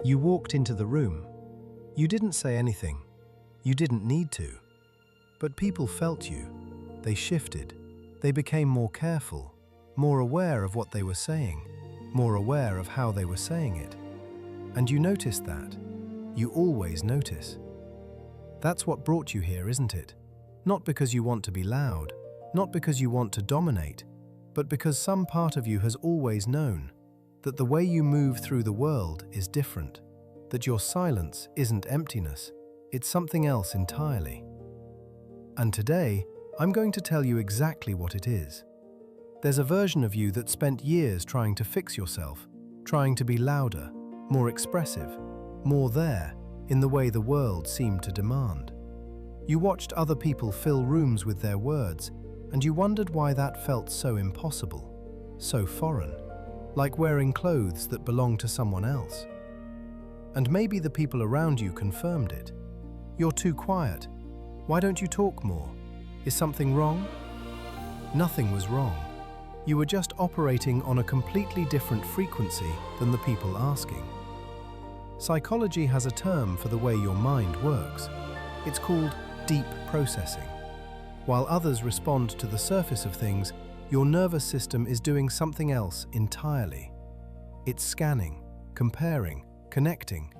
You walked into the room. You didn't say anything. You didn't need to. But people felt you. They shifted. They became more careful, more aware of what they were saying, more aware of how they were saying it. And you noticed that. You always notice. That's what brought you here, isn't it? Not because you want to be loud, not because you want to dominate, but because some part of you has always known that the way you move through the world is different, that your silence isn't emptiness, it's something else entirely. And today, I'm going to tell you exactly what it is. There's a version of you that spent years trying to fix yourself, trying to be louder, more expressive, more there, in the way the world seemed to demand. You watched other people fill rooms with their words, and you wondered why that felt so impossible, so foreign, like wearing clothes that belong to someone else. And maybe the people around you confirmed it. You're too quiet. Why don't you talk more? Is something wrong? Nothing was wrong. You were just operating on a completely different frequency than the people asking. Psychology has a term for the way your mind works. It's called deep processing. While others respond to the surface of things, your nervous system is doing something else entirely. It's scanning, comparing, connecting,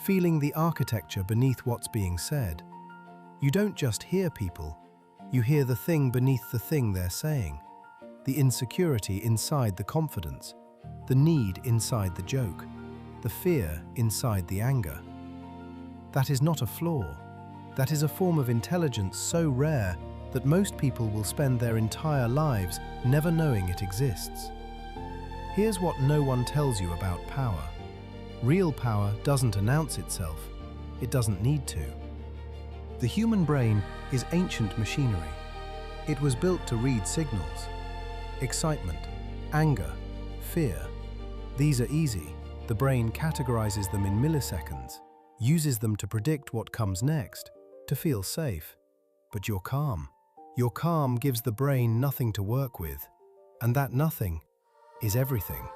feeling the architecture beneath what's being said. You don't just hear people, you hear the thing beneath the thing they're saying, the insecurity inside the confidence, the need inside the joke, the fear inside the anger. That is not a flaw. That is a form of intelligence so rare that most people will spend their entire lives never knowing it exists. Here's what no one tells you about power. Real power doesn't announce itself. It doesn't need to. The human brain is ancient machinery. It was built to read signals. Excitement, anger, fear. These are easy. The brain categorizes them in milliseconds, uses them to predict what comes next, to feel safe. But you're calm. Your calm gives the brain nothing to work with, and that nothing is everything.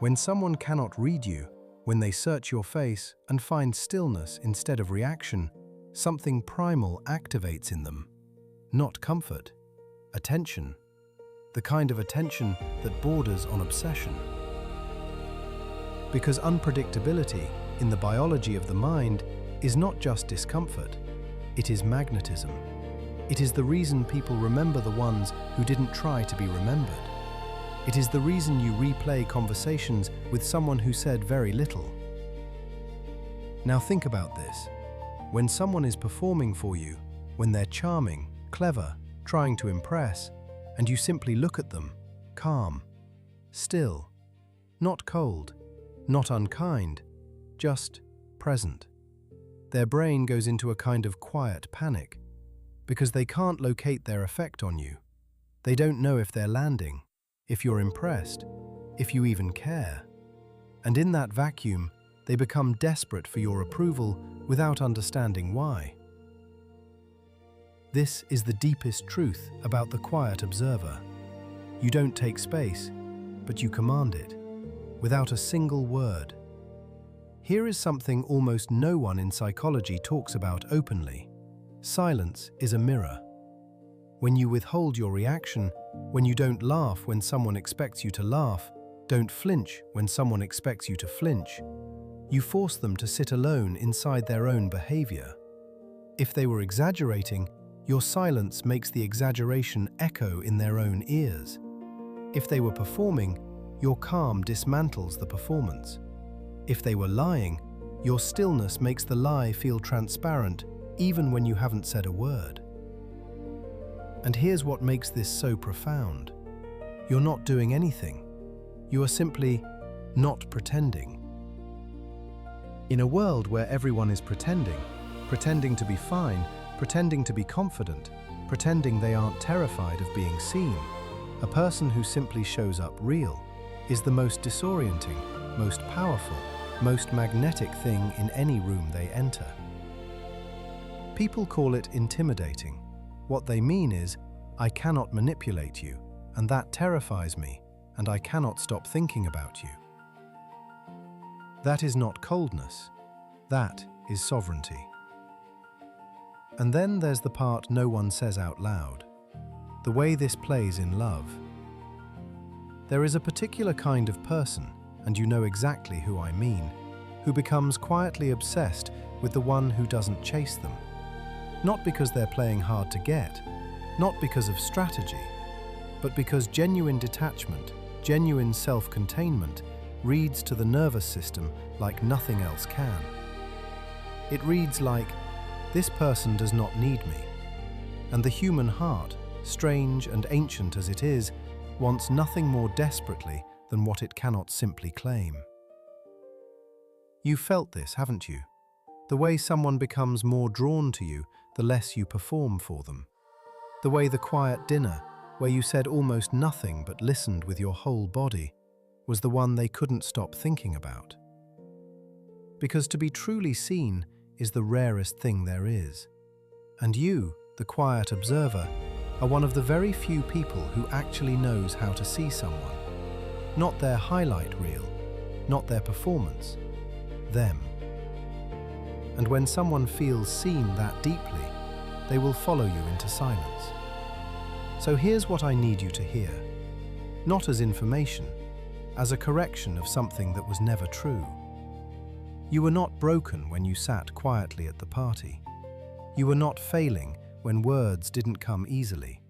When someone cannot read you, when they search your face and find stillness instead of reaction, something primal activates in them. Not comfort, attention. The kind of attention that borders on obsession. Because unpredictability, in the biology of the mind, is not just discomfort, it is magnetism. It is the reason people remember the ones who didn't try to be remembered. It is the reason you replay conversations with someone who said very little. Now think about this. When someone is performing for you, when they're charming, clever, trying to impress, and you simply look at them, calm, still, not cold, not unkind, just present. Their brain goes into a kind of quiet panic, because they can't locate their effect on you. They don't know if they're landing, if you're impressed, if you even care. And in that vacuum, they become desperate for your approval without understanding why. This is the deepest truth about the quiet observer. You don't take space, but you command it, without a single word. Here is something almost no one in psychology talks about openly. Silence is a mirror. When you withhold your reaction, when you don't laugh when someone expects you to laugh, don't flinch when someone expects you to flinch, you force them to sit alone inside their own behavior. If they were exaggerating, your silence makes the exaggeration echo in their own ears. If they were performing, your calm dismantles the performance. If they were lying, your stillness makes the lie feel transparent even when you haven't said a word. And here's what makes this so profound. You're not doing anything. You are simply not pretending. In a world where everyone is pretending to be fine, pretending to be confident, pretending they aren't terrified of being seen, a person who simply shows up real is the most disorienting, most powerful, most magnetic thing in any room they enter. People call it intimidating. What they mean is, I cannot manipulate you, and that terrifies me, and I cannot stop thinking about you. That is not coldness. That is sovereignty. And then there's the part no one says out loud. The way this plays in love. There is a particular kind of person, and you know exactly who I mean, who becomes quietly obsessed with the one who doesn't chase them. Not because they're playing hard to get, not because of strategy, but because genuine detachment, genuine self-containment reads to the nervous system like nothing else can. It reads like, this person does not need me. And the human heart, strange and ancient as it is, wants nothing more desperately than what it cannot simply claim. You've felt this, haven't you? The way someone becomes more drawn to you the less you perform for them. The way the quiet dinner, where you said almost nothing but listened with your whole body, was the one they couldn't stop thinking about. Because to be truly seen is the rarest thing there is. And you, the quiet observer, are one of the very few people who actually knows how to see someone. Not their highlight reel, not their performance, them. And when someone feels seen that deeply, they will follow you into silence. So here's what I need you to hear. Not as information, as a correction of something that was never true. You were not broken when you sat quietly at the party. You were not failing when words didn't come easily.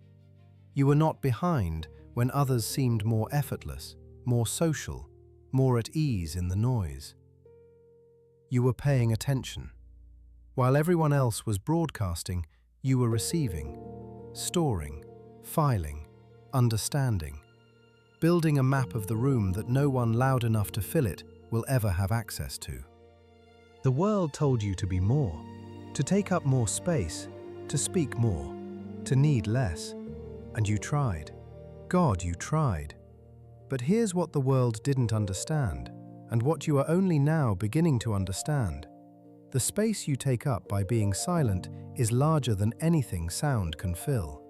You were not behind when others seemed more effortless, more social, more at ease in the noise. You were paying attention. While everyone else was broadcasting, you were receiving, storing, filing, understanding, building a map of the room that no one loud enough to fill it will ever have access to. The world told you to be more, to take up more space, to speak more, to need less. And you tried. God, you tried. But here's what the world didn't understand, and what you are only now beginning to understand. The space you take up by being silent is larger than anything sound can fill.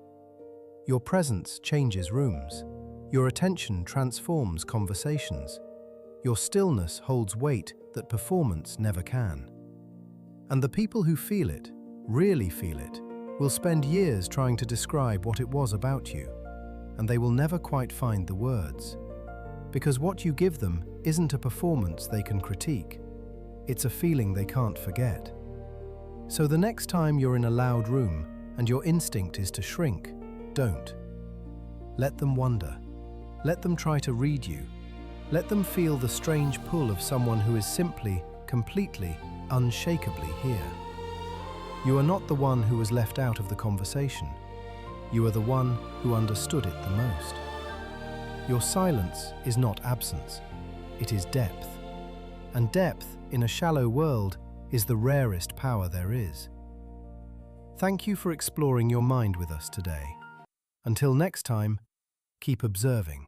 Your presence changes rooms. Your attention transforms conversations. Your stillness holds weight that performance never can. And the people who feel it, really feel it, will spend years trying to describe what it was about you, and they will never quite find the words. Because what you give them isn't a performance they can critique. It's a feeling they can't forget. So the next time you're in a loud room and your instinct is to shrink, don't. Let them wonder. Let them try to read you. Let them feel the strange pull of someone who is simply, completely, unshakably here. You are not the one who was left out of the conversation. You are the one who understood it the most. Your silence is not absence. It is depth. And depth, in a shallow world, is the rarest power there is. Thank you for exploring your mind with us today. Until next time, keep observing.